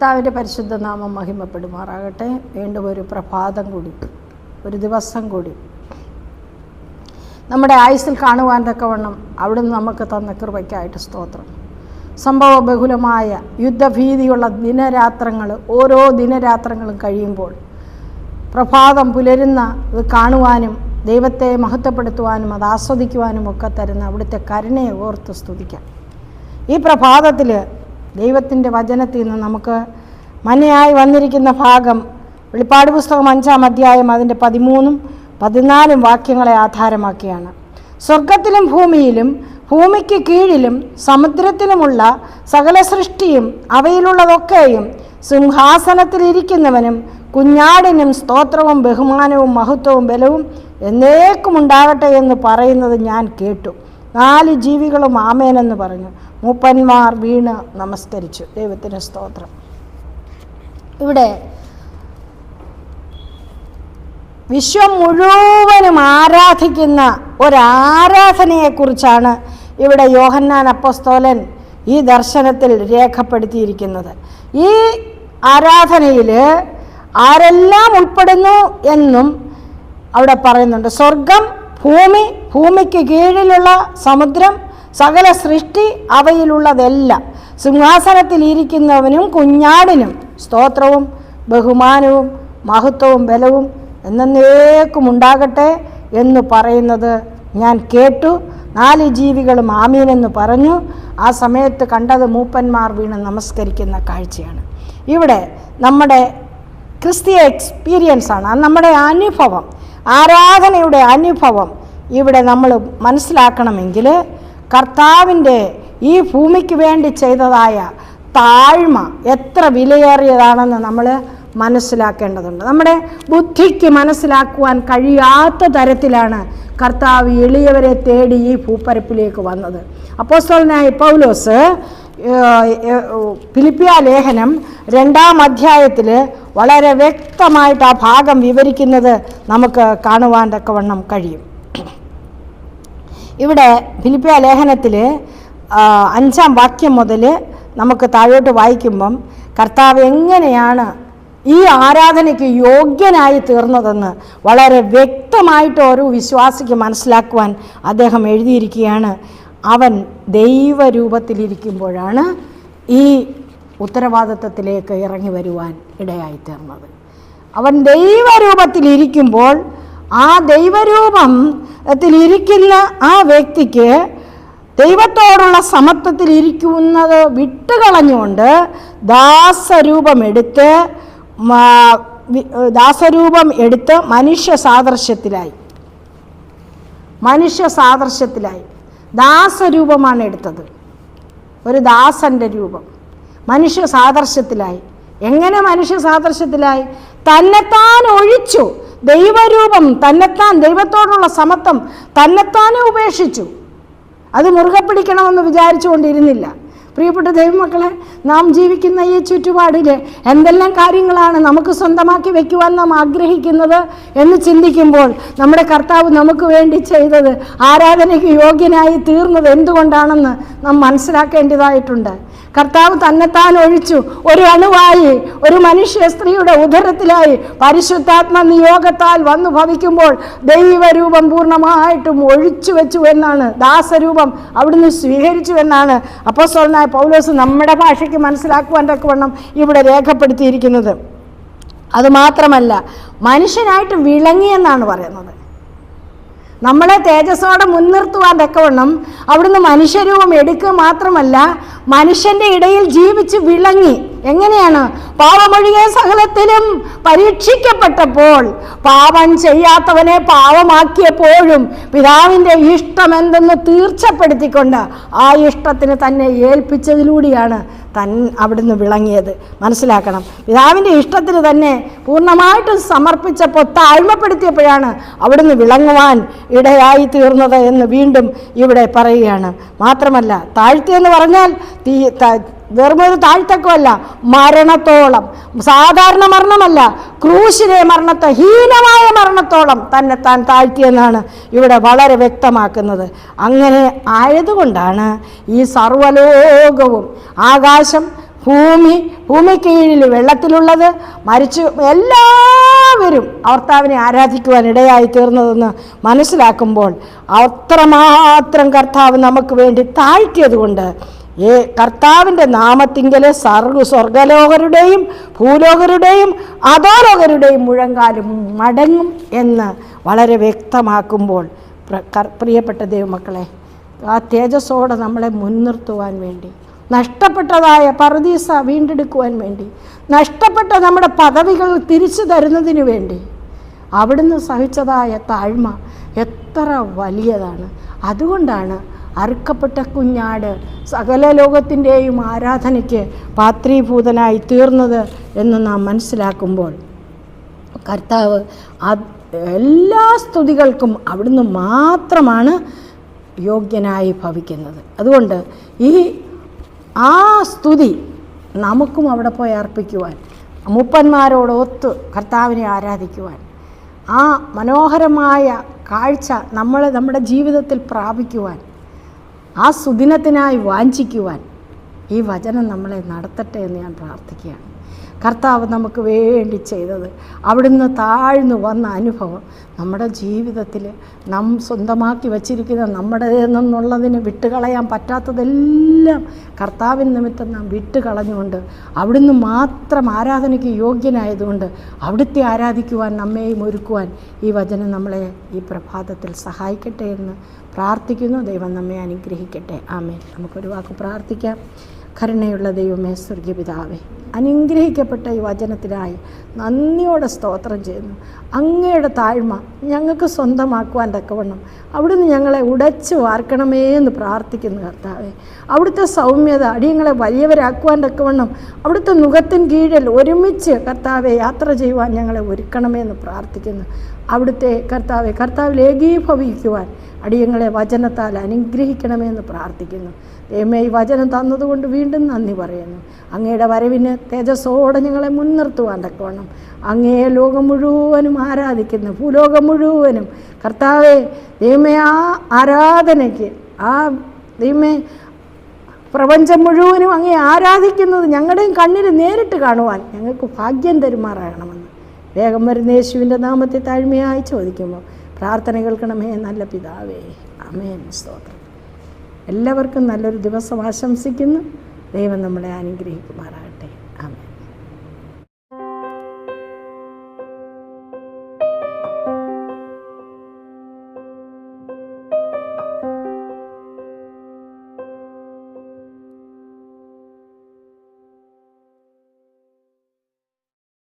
കർത്താവിൻ്റെ പരിശുദ്ധ നാമം മഹിമപ്പെടുമാറാകട്ടെ. വീണ്ടും ഒരു പ്രഭാതം കൂടി, ഒരു ദിവസം കൂടി നമ്മുടെ ആയുസ്സിൽ കാണുവാൻ തക്കവണ്ണം അവിടുന്ന് നമുക്ക് തന്ന കൃപയ്ക്കായിട്ട് സ്തോത്രം. സംഭവ ബഹുലമായ യുദ്ധഭീതിയുള്ള ദിനരാത്രങ്ങൾ, ഓരോ ദിനരാത്രങ്ങളും കഴിയുമ്പോൾ പ്രഭാതം പുലരുന്ന ഇത് കാണുവാനും ദൈവത്തെ മഹത്വപ്പെടുത്തുവാനും അത് ആസ്വദിക്കുവാനും ഒക്കെ തരുന്ന അവിടുത്തെ കരുണയെ ഓർത്ത് സ്തുതിക്കാം. ഈ പ്രഭാതത്തിൽ ദൈവത്തിൻ്റെ വചനത്തിൽ നിന്ന് നമുക്ക് മനയായി വന്നിരിക്കുന്ന ഭാഗം വെളിപ്പാട് പുസ്തകം 5-ാം അധ്യായം അതിൻ്റെ 13-ഉം 14-ഉം വാക്യങ്ങളെ ആധാരമാക്കിയാണ്. സ്വർഗത്തിലും ഭൂമിയിലും ഭൂമിക്ക് കീഴിലും സമുദ്രത്തിലുമുള്ള സകല സൃഷ്ടിയും അവയിലുള്ളതൊക്കെയും സിംഹാസനത്തിലിരിക്കുന്നവനും കുഞ്ഞാടിനും സ്തോത്രവും ബഹുമാനവും മഹത്വവും ബലവും എന്നേക്കും ഉണ്ടാകട്ടെ എന്ന് പറയുന്നത് ഞാൻ കേട്ടു. 4 ജീവികളും ആമേനെന്ന് പറഞ്ഞു. മൂപ്പന്മാർ വീണ് നമസ്കരിച്ചു. ദൈവത്തിന് സ്തോത്രം. ഇവിടെ വിശ്വം മുഴുവനും ആരാധിക്കുന്ന ഒരാരാധനയെക്കുറിച്ചാണ് ഇവിടെ യോഹന്നാൻ അപ്പോസ്തലൻ ഈ ദർശനത്തിൽ രേഖപ്പെടുത്തിയിരിക്കുന്നത്. ഈ ആരാധനയിൽ ആരെല്ലാം ഉൾപ്പെടുന്നു എന്നും അവിടെ പറയുന്നുണ്ട്. സ്വർഗം, ഭൂമി, ഭൂമിക്ക് കീഴിലുള്ള സമുദ്രം, സകല സൃഷ്ടി അവയിലുള്ളതെല്ലാം, സിംഹാസനത്തിൽ ഇരിക്കുന്നവനും കുഞ്ഞാടിനും സ്തോത്രവും ബഹുമാനവും മഹത്വവും ബലവും എന്നേക്കും ഉണ്ടാകട്ടെ എന്ന് പറയുന്നത് ഞാൻ കേട്ടു. 4 ജീവികളും ആമീനെന്ന് പറഞ്ഞു. ആ സമയത്ത് കണ്ടത് മൂപ്പന്മാർ വീണ് നമസ്കരിക്കുന്ന കാഴ്ചയാണ്. ഇവിടെ നമ്മുടെ ക്രിസ്തീയ എക്സ്പീരിയൻസാണ്, നമ്മുടെ അനുഭവം, ആരാധനയുടെ അനുഭവം ഇവിടെ നമ്മൾ മനസ്സിലാക്കണമെങ്കിൽ കർത്താവിൻ്റെ ഈ ഭൂമിക്ക് വേണ്ടി ചെയ്തതായ താഴ്മ എത്ര വിലയേറിയതാണെന്ന് നമ്മൾ മനസ്സിലാക്കേണ്ടതുണ്ട്. നമ്മുടെ ബുദ്ധിക്ക് മനസ്സിലാക്കുവാൻ കഴിയാത്ത തരത്തിലാണ് കർത്താവ് എളിയവരെ തേടി ഈ ഭൂപ്പരപ്പിലേക്ക് വന്നത്. അപ്പോസ്തലനായ പൗലോസ് ഫിലിപ്പിയ ലേഖനം 2-ാം അധ്യായത്തിൽ വളരെ വ്യക്തമായിട്ട് ആ ഭാഗം വിവരിക്കുന്നത് നമുക്ക് കാണുവാൻ തക്കവണ്ണം കഴിയും. ഇവിടെ ഫിലിപ്പിയ ലേഖനത്തിൽ 5-ാം വാക്യം മുതൽ നമുക്ക് താഴോട്ട് വായിക്കുമ്പം കർത്താവ് എങ്ങനെയാണ് ഈ ആരാധനയ്ക്ക് യോഗ്യനായി തീർന്നതെന്ന് വളരെ വ്യക്തമായിട്ട് ഒരു വിശ്വാസിക്ക് മനസ്സിലാക്കുവാൻ അദ്ദേഹം എഴുതിയിരിക്കുകയാണ്. അവൻ ദൈവരൂപത്തിലിരിക്കുമ്പോഴാണ് ഈ ഉത്തരവാദിത്വത്തിലേക്ക് ഇറങ്ങി വരുവാൻ ഇടയായിത്തീർന്നത്. അവൻ ദൈവരൂപത്തിലിരിക്കുമ്പോൾ ആ ദൈവരൂപത്തിലിരിക്കുന്ന ആ വ്യക്തിക്ക് ദൈവത്തോടുള്ള സമത്വത്തിലിരിക്കുന്നത് വിട്ടുകളഞ്ഞുകൊണ്ട് ദാസരൂപം എടുത്ത് മനുഷ്യ സാദൃശ്യത്തിലായി ദാസരൂപമാണ് എടുത്തത്. ഒരു ദാസൻ്റെ രൂപം മനുഷ്യ സാദൃശ്യത്തിലായി. എങ്ങനെ മനുഷ്യ സാദൃശ്യത്തിലായി? തന്നെത്താൻ ഒഴിച്ചു. ദൈവരൂപം തന്നെത്താൻ, ദൈവത്തോടുള്ള സമത്വം തന്നെത്താനെ ഉപേക്ഷിച്ചു. അത് മുറുകെ പിടിക്കണമെന്ന് വിചാരിച്ചുകൊണ്ടിരുന്നില്ല. പ്രിയപ്പെട്ട ദൈവമക്കളെ, നാം ജീവിക്കുന്ന ഈ ചുറ്റുപാടിൽ എന്തെല്ലാം കാര്യങ്ങളാണ് നമുക്ക് സ്വന്തമാക്കി വയ്ക്കുവാൻ നാം ആഗ്രഹിക്കുന്നത് എന്ന് ചിന്തിക്കുമ്പോൾ നമ്മുടെ കർത്താവ് നമുക്ക് വേണ്ടി ചെയ്തത്, ആരാധനയ്ക്ക് യോഗ്യനായി തീർന്നത് എന്തുകൊണ്ടാണെന്ന് നാം മനസ്സിലാക്കേണ്ടതായിട്ടുണ്ട്. കർത്താവ് തന്നെത്താൻ ഒഴിച്ചു. ഒരു അണുവായി, ഒരു മനുഷ്യ സ്ത്രീയുടെ ഉദരത്തിലായി പരിശുദ്ധാത്മ നിയോഗത്താൽ വന്നു ഭവിക്കുമ്പോൾ ദൈവരൂപം പൂർണ്ണമായിട്ടും ഒഴിച്ചു വെച്ചു എന്നാണ്, ദാസരൂപം അവിടുന്ന് സ്വീകരിച്ചു എന്നാണ് അപ്പോസ്തലനായ പൗലോസ് നമ്മുടെ ഭാഷയ്ക്ക് മനസ്സിലാക്കുവാൻ തക്കവണ്ണം ഇവിടെ രേഖപ്പെടുത്തിയിരിക്കുന്നത്. അതുമാത്രമല്ല, മനുഷ്യനായിട്ട് വിളങ്ങിയെന്നാണ് പറയുന്നത്. നമ്മളെ തേജസ്സോടെ മുൻനിർത്തുവാൻ തക്കവണ്ണം അവിടുന്ന് മനുഷ്യരൂപം എടുക്കുക മാത്രമല്ല, മനുഷ്യൻ്റെ ഇടയിൽ ജീവിച്ച് വിളങ്ങി. എങ്ങനെയാണ്? പാപമൊഴികെ സകലത്തിലും പരീക്ഷിക്കപ്പെട്ടപ്പോൾ, പാപം ചെയ്യാത്തവനെ പാപമാക്കിയപ്പോഴും പിതാവിൻ്റെ ഇഷ്ടം എന്തെന്ന് തീർച്ചപ്പെടുത്തിക്കൊണ്ട് ആ ഇഷ്ടത്തിന് തന്നെ ഏൽപ്പിച്ചതിലൂടെയാണ് അവിടുന്ന് വിളങ്ങിയത്. മനസ്സിലാക്കണം, പിതാവിൻ്റെ ഇഷ്ടത്തിന് തന്നെ പൂർണ്ണമായിട്ടും സമർപ്പിച്ചപ്പോൾ, താഴ്മപ്പെടുത്തിയപ്പോഴാണ് അവിടുന്ന് വിളങ്ങുവാൻ ഇടയായി തീർന്നത് എന്ന് വീണ്ടും ഇവിടെ പറയുകയാണ്. മാത്രമല്ല, താഴ്ത്തിയെന്ന് പറഞ്ഞാൽ വെറുമൊരു താഴ്ത്തക്കമല്ല, മരണത്തോളം, സാധാരണ മരണമല്ല, ക്രൂശിലെ മരണത്തെ, ഹീനമായ മരണത്തോളം തന്നെ താൻ താഴ്ത്തിയെന്നാണ് ഇവിടെ വളരെ വ്യക്തമാക്കുന്നത്. അങ്ങനെ ആയതുകൊണ്ടാണ് ഈ സർവ്വലോകവും, ആകാശം, ഭൂമി കീഴിൽ വെള്ളത്തിലുള്ളത് മരിച്ചു എല്ലാവരും കർത്താവിനെ ആരാധിക്കുവാൻ ഇടയായി തീർന്നതെന്ന് മനസ്സിലാക്കുമ്പോൾ അത്രമാത്രം കർത്താവ് നമുക്ക് വേണ്ടി താഴ്ത്തിയത് കൊണ്ട് കർത്താവിൻ്റെ നാമത്തിങ്കൽ സ്വർഗലോകരുടെയും ഭൂലോകരുടെയും അധോലോകരുടെയും മുഴങ്കാലും മടങ്ങും എന്ന് വളരെ വ്യക്തമാക്കുമ്പോൾ പ്രിയപ്പെട്ട ദൈവമക്കളെ, ആ തേജസ്സോടെ നമ്മളെ മുൻനിർത്തുവാൻ വേണ്ടി, നഷ്ടപ്പെട്ടതായ പറുദീസ വീണ്ടെടുക്കുവാൻ വേണ്ടി, നഷ്ടപ്പെട്ട നമ്മുടെ പദവികൾ തിരിച്ചു തരുന്നതിന് വേണ്ടി അവിടുന്ന് സഹിച്ചതായ താഴ്മ എത്ര വലിയതാണ്. അതുകൊണ്ടാണ് അറുക്കപ്പെട്ട കുഞ്ഞാട് സകല ലോകത്തിൻ്റെയും ആരാധനയ്ക്ക് പാത്രീഭൂതനായി തീർന്നത് എന്ന് നാം മനസ്സിലാക്കുമ്പോൾ കർത്താവ് എല്ലാ സ്തുതികൾക്കും അവിടുന്ന് മാത്രമാണ് യോഗ്യനായി ഭവിക്കുന്നത്. അതുകൊണ്ട് ആ സ്തുതി നമുക്കും അവിടെ പോയി അർപ്പിക്കുവാൻ, മൂപ്പന്മാരോടൊത്ത് കർത്താവിനെ ആരാധിക്കുവാൻ, ആ മനോഹരമായ കാഴ്ച നമ്മുടെ ജീവിതത്തിൽ പ്രാപിക്കുവാൻ, ആ സുദിനത്തിനായി വാഞ്ചിക്കുവാൻ ഈ വചനം നമ്മളെ നടത്തട്ടെ എന്ന് ഞാൻ പ്രാർത്ഥിക്കുകയാണ്. കർത്താവ് നമുക്ക് വേണ്ടി ചെയ്തത്, അവിടുന്ന് താഴ്ന്നു വന്ന അനുഭവം നമ്മുടെ ജീവിതത്തിൽ നാം സ്വന്തമാക്കി വച്ചിരിക്കുന്ന നമ്മുടേതെന്നുള്ളതിന് വിട്ടുകളയാൻ പറ്റാത്തതെല്ലാം കർത്താവിൻ നിമിത്തം നാം വിട്ടുകളഞ്ഞുകൊണ്ട് അവിടുന്ന് മാത്രം ആരാധനയ്ക്ക് യോഗ്യനായതുകൊണ്ട് അവിടുത്തെ ആരാധിക്കുവാൻ നമ്മെയും ഒരുക്കുവാൻ ഈ വചനം നമ്മളെ ഈ പ്രഭാതത്തിൽ സഹായിക്കട്ടെ എന്ന് പ്രാർത്ഥിക്കുന്നു. ദൈവം നമ്മെ അനുഗ്രഹിക്കട്ടെ. ആമേൻ. നമുക്കൊരു വാക്ക് പ്രാർത്ഥിക്കാം. കരുണയുള്ള ദൈവമേ, സ്വർഗീയ പിതാവേ, അനുഗ്രഹിക്കപ്പെട്ട ഈ വചനത്തിനായി നന്ദിയോടെ സ്തോത്രം ചെയ്യുന്നു. അങ്ങയുടെ താഴ്മ ഞങ്ങൾക്ക് സ്വന്തമാക്കുവാൻ തക്കവണ്ണം അവിടുന്ന് ഞങ്ങളെ ഉടച്ചു വാർക്കണമേ എന്ന് പ്രാർത്ഥിക്കുന്നു കർത്താവേ. അവിടുത്തെ സൗമ്യത അടിയങ്ങളെ വലിയവരാക്കുവാൻ തക്കവണ്ണം അവിടുത്തെ നുഖത്തിൻ കീഴിൽ ഒരുമിച്ച് കർത്താവെ യാത്ര ചെയ്യുവാൻ ഞങ്ങളെ ഒരുക്കണമേ എന്ന് പ്രാർത്ഥിക്കുന്നു. അവിടുത്തെ കർത്താവിൽ ഏകീഭവിക്കുവാൻ അടിയങ്ങളെ വചനത്താൽ അനുഗ്രഹിക്കണമെന്ന് പ്രാർത്ഥിക്കുന്നു. ദൈവമേ, ഈ വചനം തന്നതുകൊണ്ട് വീണ്ടും നന്ദി പറയുന്നു. അങ്ങയുടെ വരവിന് തേജസ്സോടെ ഞങ്ങളെ മുൻനിർത്തുവാൻ തക്കവണ്ണം അങ്ങയെ ലോകം മുഴുവനും ആരാധിക്കുന്നു, ഭൂലോകം മുഴുവനും കർത്താവെ ദൈവമേ ആ ആരാധനയ്ക്ക്, ആ ദൈവമേ പ്രപഞ്ചം മുഴുവനും അങ്ങേ ആരാധിക്കുന്നത് ഞങ്ങളുടെയും കണ്ണിൽ നേരിട്ട് കാണുവാൻ ഞങ്ങൾക്ക് ഭാഗ്യം തരുമാറാകണമെന്ന് വേഗം വരുന്ന യേശുവിൻ്റെ നാമത്തെ താഴ്മയായി ചോദിക്കുമ്പോൾ പ്രാർത്ഥന കേൾക്കണമേ നല്ല പിതാവേ. ആമേൻ. സ്തോത്രം. എല്ലാവർക്കും നല്ലൊരു ദിവസം ആശംസിക്കുന്നു. ദൈവം നമ്മളെ അനുഗ്രഹിക്കുമാറാകട്ടെ.